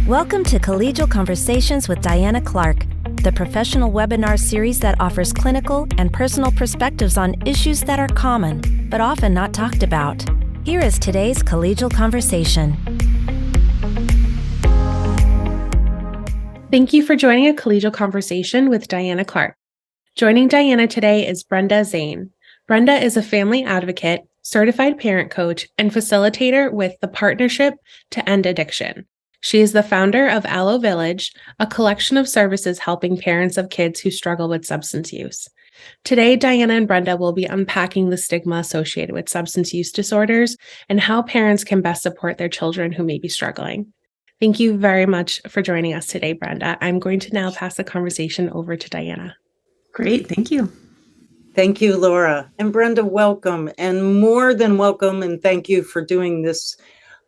Welcome to Collegial Conversations with Diana Clark, the professional webinar series that offers clinical and personal perspectives on issues that are common, but often not talked about. Here is today's Collegial Conversation. Thank you for joining a Collegial Conversation with Diana Clark. Joining Diana today is Brenda Zane. Brenda is a family advocate, certified parent coach, and facilitator with the Partnership to End Addiction. She is the founder of Aloe Village, a collection of services helping parents of kids who struggle with substance use. Today, Diana and Brenda will be unpacking the stigma associated with substance use disorders and how parents can best support their children who may be struggling. Thank you very much for joining us today, Brenda. I'm going to now pass the conversation over to Diana. Great, thank you. Thank you, Laura. And Brenda, welcome, and more than welcome, and thank you for doing this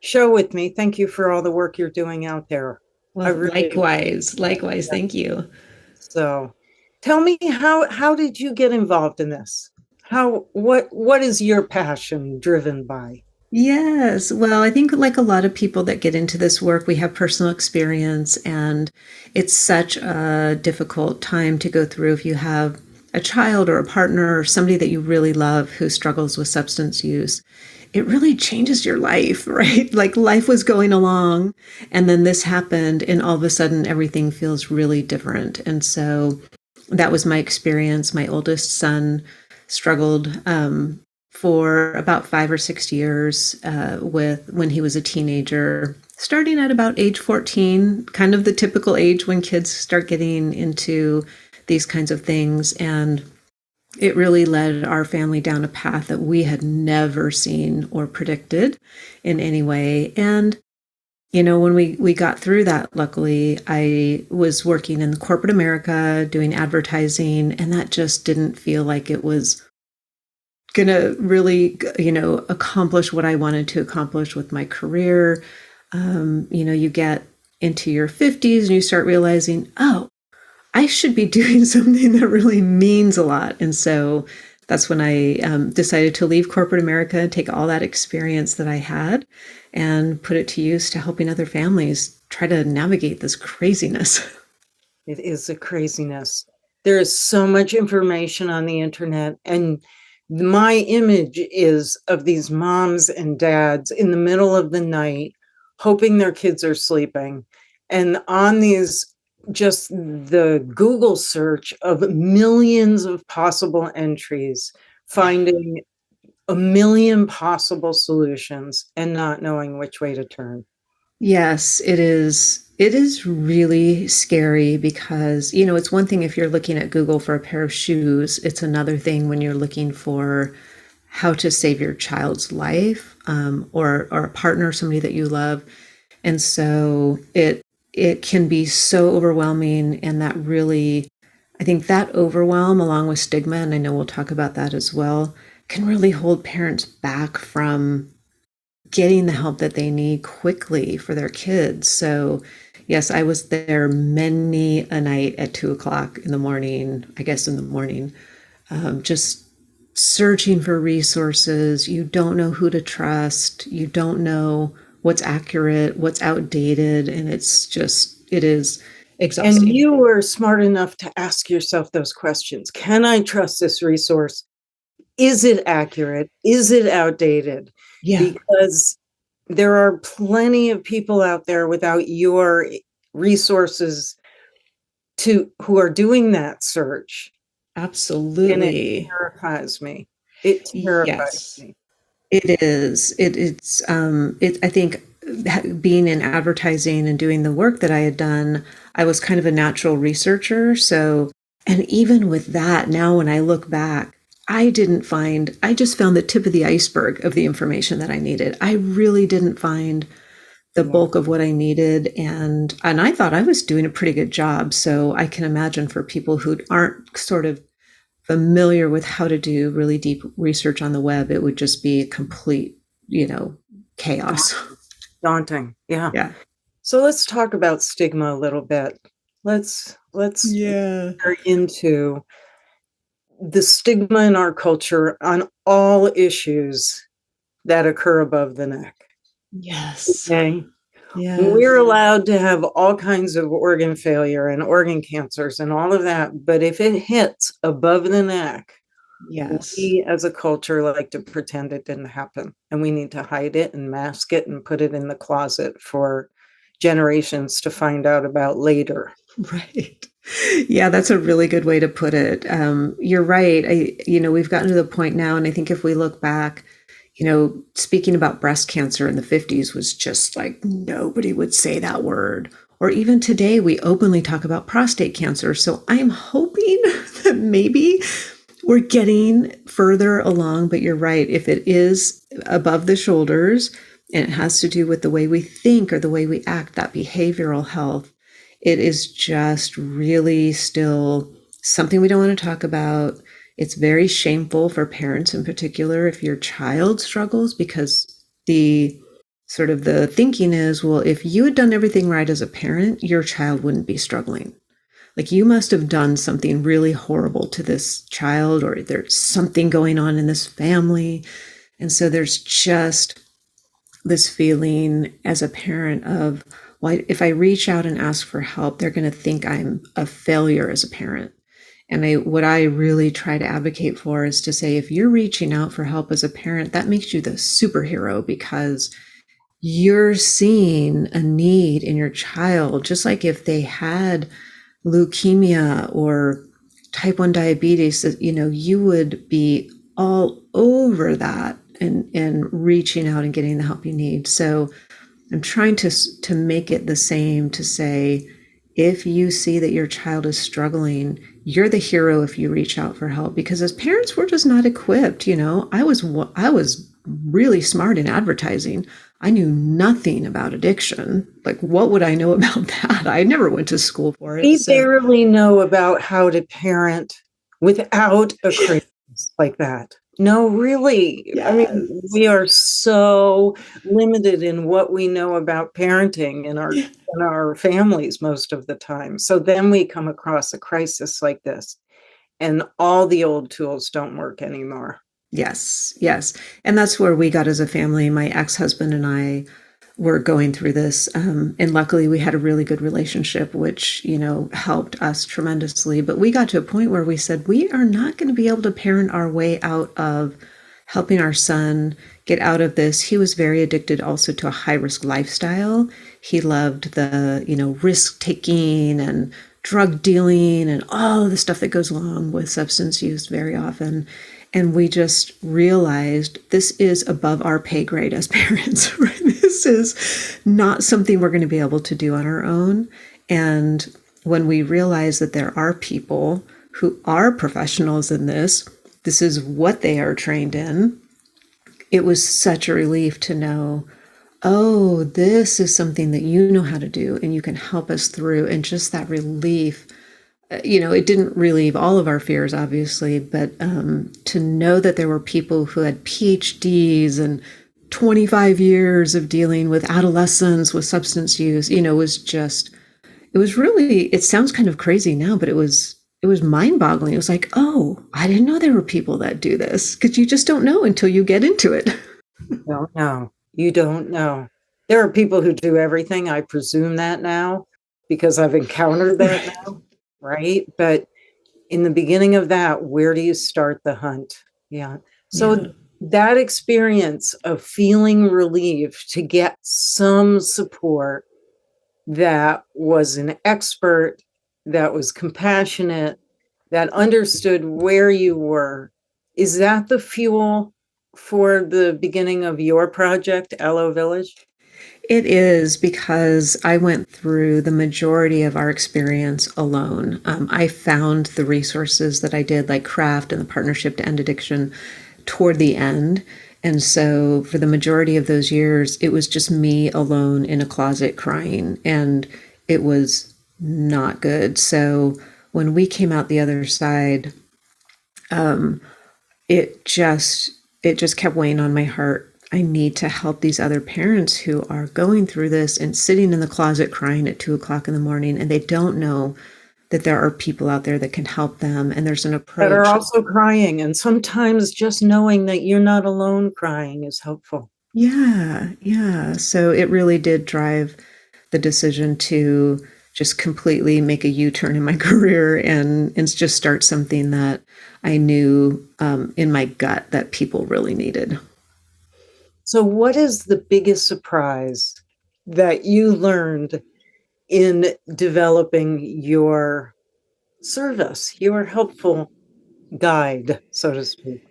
show with me. Thank you for all the work you're doing out there. Well, likewise, thank you. So tell me, how did you get involved in this? What is your passion driven by? Yes, well, I think like a lot of people that get into this work, we have personal experience, and it's such a difficult time to go through if you have a child or a partner or somebody that you really love who struggles with substance use. It really changes your life, right? Like life was going along and then this happened and all of a sudden everything feels really different. And so that was my experience. My oldest son struggled for about 5 or 6 years when he was a teenager, starting at about age 14, kind of the typical age when kids start getting into these kinds of things. And it really led our family down a path that we had never seen or predicted in any way. And, you know, when we got through that, luckily, I was working in corporate America doing advertising, and that just didn't feel like it was going to really, accomplish what I wanted to accomplish with my career. You get into your 50s and you start realizing, oh, I should be doing something that really means a lot. And so that's when I decided to leave corporate America and take all that experience that I had and put it to use to helping other families try to navigate this craziness. It is a craziness. There is so much information on the internet, and my image is of these moms and dads in the middle of the night, hoping their kids are sleeping, and on these just the Google search of millions of possible entries, finding a million possible solutions and not knowing which way to turn. Yes, it is. It is really scary because, it's one thing if you're looking at Google for a pair of shoes. It's another thing when you're looking for how to save your child's life or a partner, somebody that you love. And so it can be so overwhelming, and that really, I think that overwhelm along with stigma, and I know we'll talk about that as well, can really hold parents back from getting the help that they need quickly for their kids. So yes, I was there many a night at 2:00 in the morning, just searching for resources. You don't know who to trust. You don't know what's accurate, what's outdated, and it is exhausting. And you were smart enough to ask yourself those questions. Can I trust this resource? Is it accurate? Is it outdated? Yeah. Because there are plenty of people out there without your resources who are doing that search. Absolutely. And it terrifies me. It terrifies me. It is. I think being in advertising and doing the work that I had done, I was kind of a natural researcher. So, and even with that, now when I look back, I just found the tip of the iceberg of the information that I needed. I really didn't find the bulk of what I needed. And I thought I was doing a pretty good job. So I can imagine for people who aren't sort of familiar with how to do really deep research on the web, it would just be complete, chaos. Daunting. Yeah. Yeah. So let's talk about stigma a little bit. Let's get into the stigma in our culture on all issues that occur above the neck. Yes. Okay. We're allowed to have all kinds of organ failure and organ cancers and all of that. But if it hits above the neck, Yes. we as a culture like to pretend it didn't happen. And we need to hide it and mask it and put it in the closet for generations to find out about later. Right. Yeah, that's a really good way to put it. You're right. We've gotten to the point now, and I think if we look back, speaking about breast cancer in the 50s was just like nobody would say that word. Or even today, we openly talk about prostate cancer. So I'm hoping that maybe we're getting further along, but you're right. If it is above the shoulders and it has to do with the way we think or the way we act, that behavioral health, it is just really still something we don't want to talk about. It's very shameful for parents in particular if your child struggles, because the thinking is, well, if you had done everything right as a parent, your child wouldn't be struggling. Like, you must have done something really horrible to this child, or there's something going on in this family. And so there's just this feeling as a parent of, well, if I reach out and ask for help, they're going to think I'm a failure as a parent. And what I really try to advocate for is to say, if you're reaching out for help as a parent, that makes you the superhero, because you're seeing a need in your child, just like if they had leukemia or type 1 diabetes, you would be all over that and reaching out and getting the help you need. So I'm trying to make it the same, to say, if you see that your child is struggling, you're the hero if you reach out for help, because as parents, we're just not equipped. I was really smart in advertising. I knew nothing about addiction. Like, what would I know about that? I never went to school for it. We barely know about how to parent without a crisis like that. No, really. Yes. I mean, we are so limited in what we know about parenting in our families most of the time. So then we come across a crisis like this, and all the old tools don't work anymore. Yes. And that's where we got as a family. My ex-husband and I were going through this. And luckily we had a really good relationship, which, helped us tremendously. But we got to a point where we said, we are not going to be able to parent our way out of helping our son get out of this. He was very addicted also to a high-risk lifestyle. He loved the, risk-taking and drug dealing and all of the stuff that goes along with substance use very often. And we just realized this is above our pay grade as parents, right? This is not something we're going to be able to do on our own. And when we realize that there are people who are professionals in this is what they are trained in, it was such a relief to know, oh, this is something that you know how to do and you can help us through. And just that relief, it didn't relieve all of our fears, obviously, but to know that there were people who had PhDs and 25 years of dealing with adolescents with substance use, it sounds kind of crazy now, but it was mind-boggling. It was like, oh, I didn't know there were people that do this, because you just don't know until you get into it. You don't know. There are people who do everything. I presume that now, because I've encountered that now. Right. But in the beginning of that, where do you start the hunt? Yeah. So that experience of feeling relieved to get some support that was an expert, that was compassionate, that understood where you were, is that the fuel for the beginning of your project, Aloe Village? It is, because I went through the majority of our experience alone. I found the resources that I did, like CRAFT and the Partnership to End Addiction, toward the end. And so for the majority of those years, it was just me alone in a closet crying, and it was not good. So when we came out the other side, it just kept weighing on my heart. I need to help these other parents who are going through this and sitting in the closet crying at 2:00 in the morning, and they don't know that there are people out there that can help them. And there's an approach. That are also crying. And sometimes just knowing that you're not alone crying is helpful. Yeah. So it really did drive the decision to just completely make a U-turn in my career and just start something that I knew in my gut that people really needed. So what is the biggest surprise that you learned in developing your service, your helpful guide, so to speak?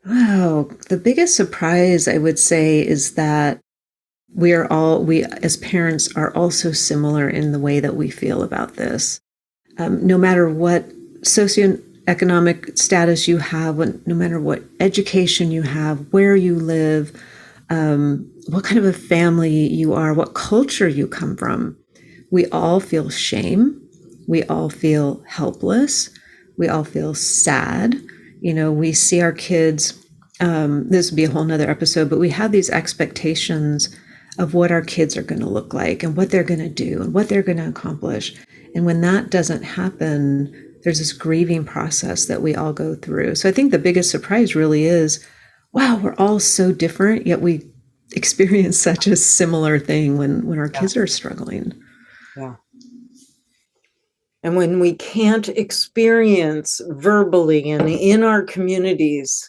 Wow. The biggest surprise I would say is that we as parents are all so similar in the way that we feel about this. No matter what socioeconomic status you have, no matter what education you have, where you live, what kind of a family you are, what culture you come from, we all feel shame. We all feel helpless. We all feel sad. We see our kids. This would be a whole nother episode, but we have these expectations of what our kids are going to look like and what they're going to do and what they're going to accomplish. And when that doesn't happen, there's this grieving process that we all go through. So I think the biggest surprise really is, wow, we're all so different, yet we experience such a similar thing when our kids are struggling. Yeah. And when we can't experience verbally and in our communities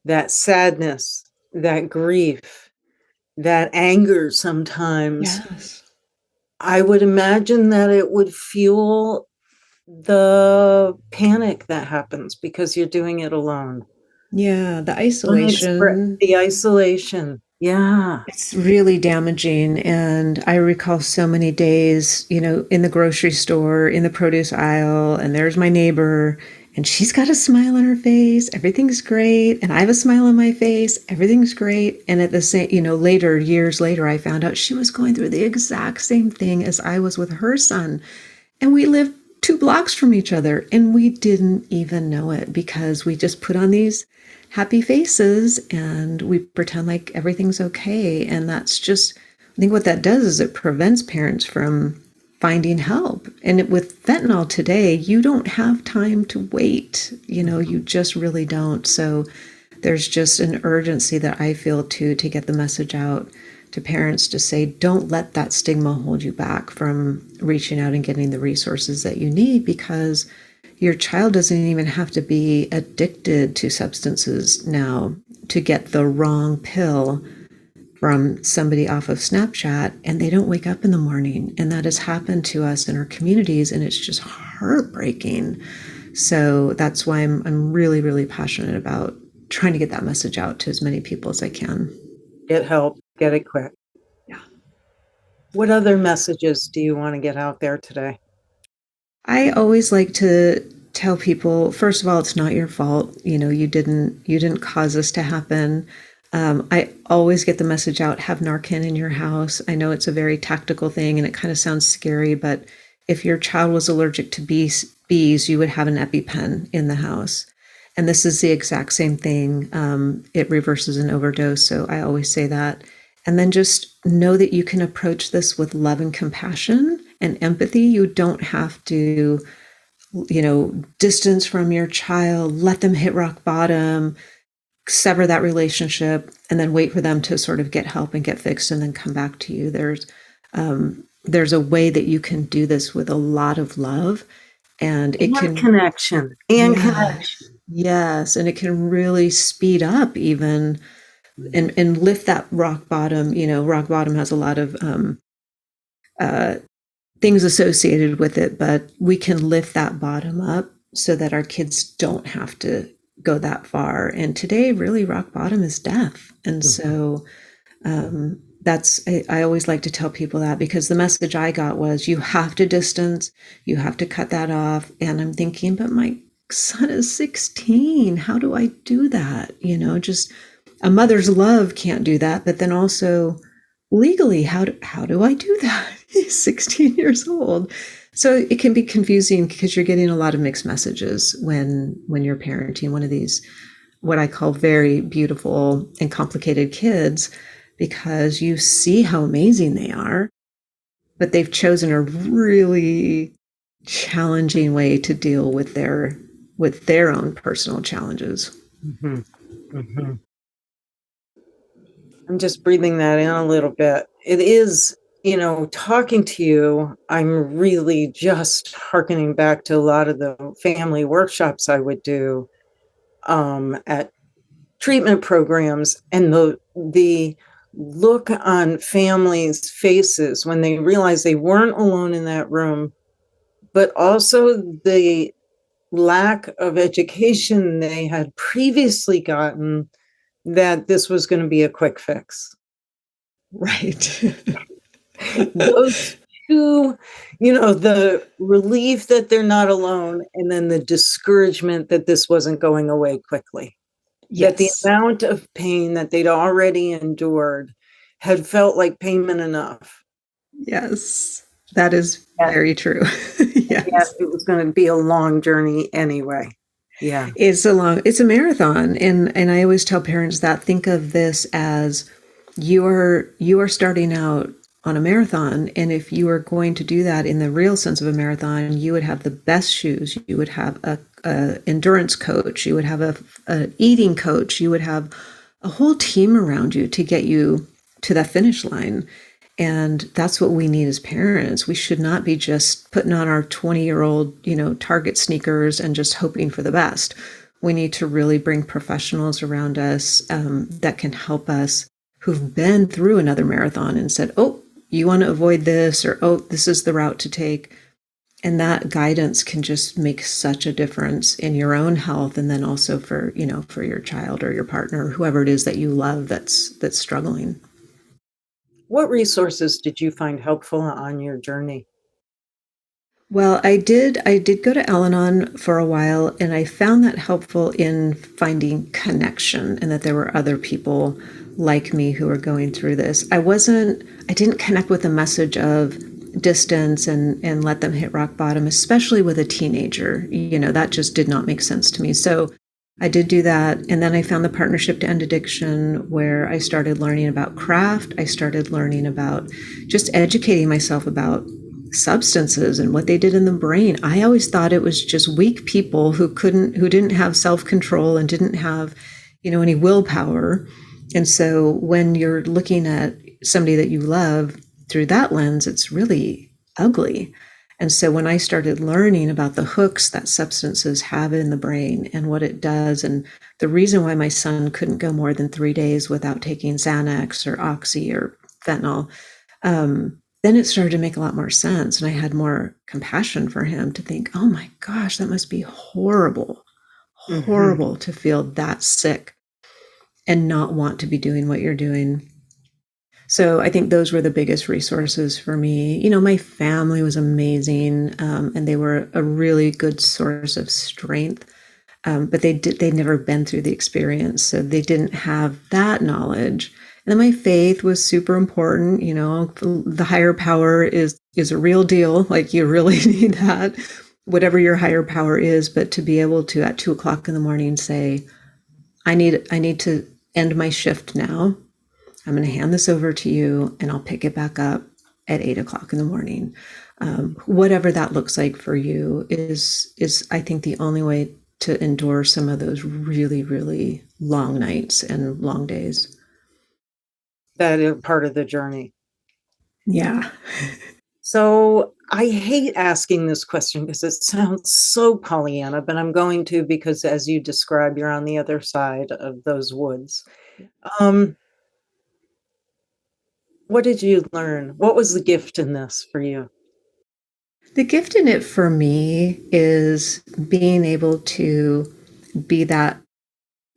that sadness, that grief, that anger sometimes, Yes. I would imagine that it would fuel the panic that happens because you're doing it alone. Yeah, the isolation. The isolation. Yeah. It's really damaging. And I recall so many days, in the grocery store, in the produce aisle, and there's my neighbor, and she's got a smile on her face. Everything's great. And I have a smile on my face. Everything's great. And at the same, years later, I found out she was going through the exact same thing as I was with her son. And we lived 2 blocks from each other, and we didn't even know it because we just put on these happy faces and we pretend like everything's okay. And that's just, I think what that does is it prevents parents from finding help. And with fentanyl today, you don't have time to wait. You just really don't. So there's just an urgency that I feel to get the message out to parents to say, don't let that stigma hold you back from reaching out and getting the resources that you need, because your child doesn't even have to be addicted to substances now to get the wrong pill from somebody off of Snapchat and they don't wake up in the morning. And that has happened to us in our communities, and it's just heartbreaking. So that's why I'm really, really passionate about trying to get that message out to as many people as I can. Get help, get it quick. Yeah. What other messages do you want to get out there today? I always like to tell people, first of all, it's not your fault. You didn't cause this to happen. I always get the message out, have Narcan in your house. I know it's a very tactical thing and it kind of sounds scary, but if your child was allergic to bees, you would have an EpiPen in the house. And this is the exact same thing. It reverses an overdose. So I always say that. And then just know that you can approach this with love and compassion and empathy. You don't have to, distance from your child, let them hit rock bottom, sever that relationship, and then wait for them to sort of get help and get fixed and then come back to you. There's a way that you can do this with a lot of love, and it can connection. Yes, and it can really speed up even and lift that rock bottom. Rock bottom has a lot of things associated with it, but we can lift that bottom up so that our kids don't have to go that far. And today, really, rock bottom is death. And so I always like to tell people that, because the message I got was, you have to distance, you have to cut that off. And I'm thinking, but my son is 16. How do I do that? Just a mother's love can't do that. But then also legally, how do I do that? He's 16 years old. So it can be confusing because you're getting a lot of mixed messages when you're parenting one of these, what I call very beautiful and complicated kids, because you see how amazing they are, but they've chosen a really challenging way to deal with their own personal challenges. Mm-hmm. Mm-hmm. I'm just breathing that in a little bit. It is talking to you, I'm really just hearkening back to a lot of the family workshops I would do at treatment programs, and the look on families' faces when they realized they weren't alone in that room, but also the lack of education they had previously gotten that this was going to be a quick fix. Right. Those two, the relief that they're not alone, and then the discouragement that this wasn't going away quickly. That the Yes. amount of pain that they'd already endured had felt like payment enough. Yes. That is Yeah. very true. Yet Yes. it was going to be a long journey anyway. Yeah. It's a marathon. And I always tell parents that think of this as you are starting out on a marathon. And if you are going to do that in the real sense of a marathon, you would have the best shoes, you would have a endurance coach, you would have a eating coach, you would have a whole team around you to get you to that finish line. And that's what we need as parents. We should not be just putting on our 20-year-old, Target sneakers and just hoping for the best. We need to really bring professionals around us that can help us, who've been through another marathon and said, oh, you want to avoid this, or, oh, this is the route to take. And that guidance can just make such a difference in your own health, and then also for your child or your partner, or whoever it is that you love that's struggling. What resources did you find helpful on your journey? Well, I did go to Al-Anon for a while, and I found that helpful in finding connection, and that there were other people like me who were going through this. I didn't connect with the message of distance and let them hit rock bottom, especially with a teenager. That just did not make sense to me. So I did do that. And then I found the Partnership to End Addiction, where I started learning about craft. I started learning about just educating myself about substances and what they did in the brain. I always thought it was just weak people who didn't have self-control and didn't have, any willpower. And so when you're looking at somebody that you love through that lens, it's really ugly. And so when I started learning about the hooks that substances have in the brain and what it does, and the reason why my son couldn't go more than 3 days without taking Xanax or Oxy or fentanyl, then it started to make a lot more sense. And I had more compassion for him to think, oh my gosh, that must be horrible, horrible to feel that sick and not want to be doing what you're doing. So I think those were the biggest resources for me. My family was amazing, and they were a really good source of strength. But they'd never been through the experience, so they didn't have that knowledge. And then my faith was super important. The higher power is a real deal. Like, you really need that, whatever your higher power is. But to be able to at 2:00 in the morning say, I need to end my shift now. I'm going to hand this over to you, and I'll pick it back up at 8:00 in the morning. Whatever that looks like for you is I think the only way to endure some of those really, really long nights and long days. That is part of the journey. Yeah. So I hate asking this question because it sounds so Pollyanna, but I'm going to, because as you describe, you're on the other side of those woods. What did you learn? What was the gift in this for you? The gift in it for me is being able to be that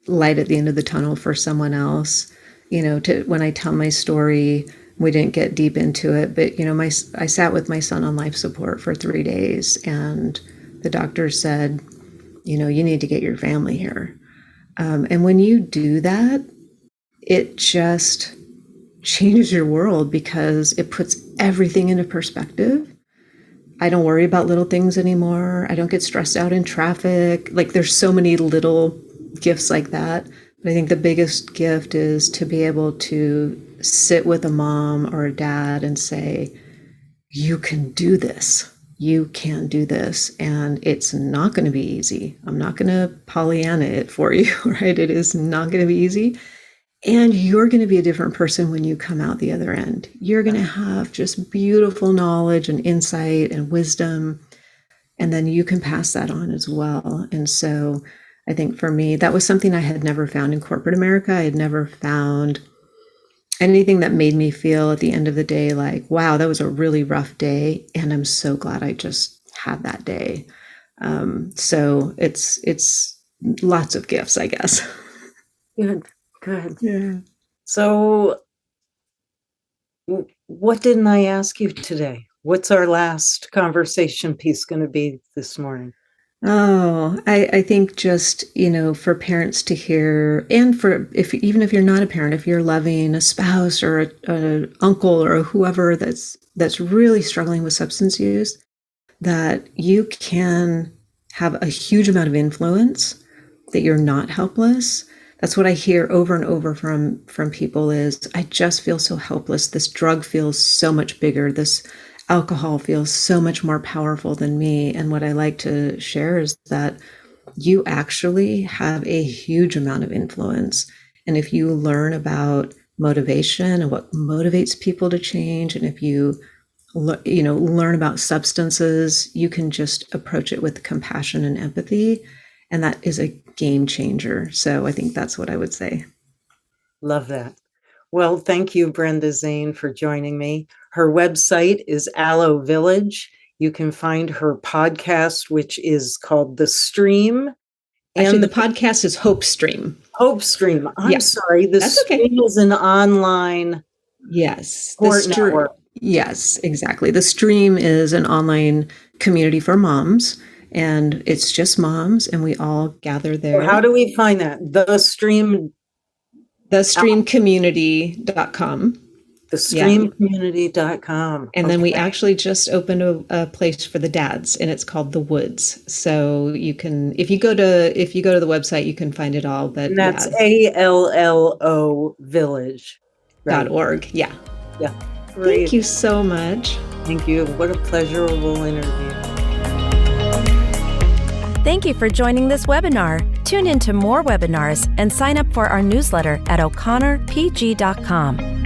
light at the end of the tunnel for someone else. When I tell my story, we didn't get deep into it, but I sat with my son on life support for 3 days, and the doctor said, you need to get your family here. And when you do that, it just changes your world, because it puts everything into perspective. I don't worry about little things anymore. I don't get stressed out in traffic. Like, there's so many little gifts like that. But I think the biggest gift is to be able to sit with a mom or a dad and say, you can do this. You can do this. And it's not going to be easy. I'm not going to Pollyanna it for you, right? It is not going to be easy. And you're going to be a different person when you come out the other end. You're going to have just beautiful knowledge and insight and wisdom. And then you can pass that on as well. And so I think for me, that was something I had never found in corporate America. I had never found anything that made me feel at the end of the day like, wow, that was a really rough day. And I'm so glad I just had that day. So it's lots of gifts, I guess. Good. Yeah. So what didn't I ask you today? What's our last conversation piece going to be this morning? Oh, I think just, for parents to hear, and even if you're not a parent, if you're loving a spouse or an uncle or whoever that's really struggling with substance use, that you can have a huge amount of influence, that you're not helpless. That's what I hear over and over from people is, I just feel so helpless. This drug feels so much bigger. This alcohol feels so much more powerful than me. And what I like to share is that you actually have a huge amount of influence. And if you learn about motivation and what motivates people to change, and if you learn about substances, you can just approach it with compassion and empathy. And that is a game changer. So I think that's what I would say. Love that. Well, thank you, Brenda Zane, for joining me. Her website is Aloe Village. You can find her podcast, which is called The Stream. Actually, the podcast is Hope Stream. Hope Stream. I'm sorry. The Stream is an online network. Yes, exactly. The Stream is an online community for moms. And it's just moms, and we all gather there. So how do we find that? TheStreamCommunity.com. TheStreamCommunity.com. And then we actually just opened a place for the dads, and it's called The Woods. So you can, if you go to the website, you can find it all. But and that's ALLO Village. Right? .org. Yeah. Yeah. Great. Thank you so much. Thank you. What a pleasurable interview. Thank you for joining this webinar. Tune in to more webinars and sign up for our newsletter at o'connorpg.com.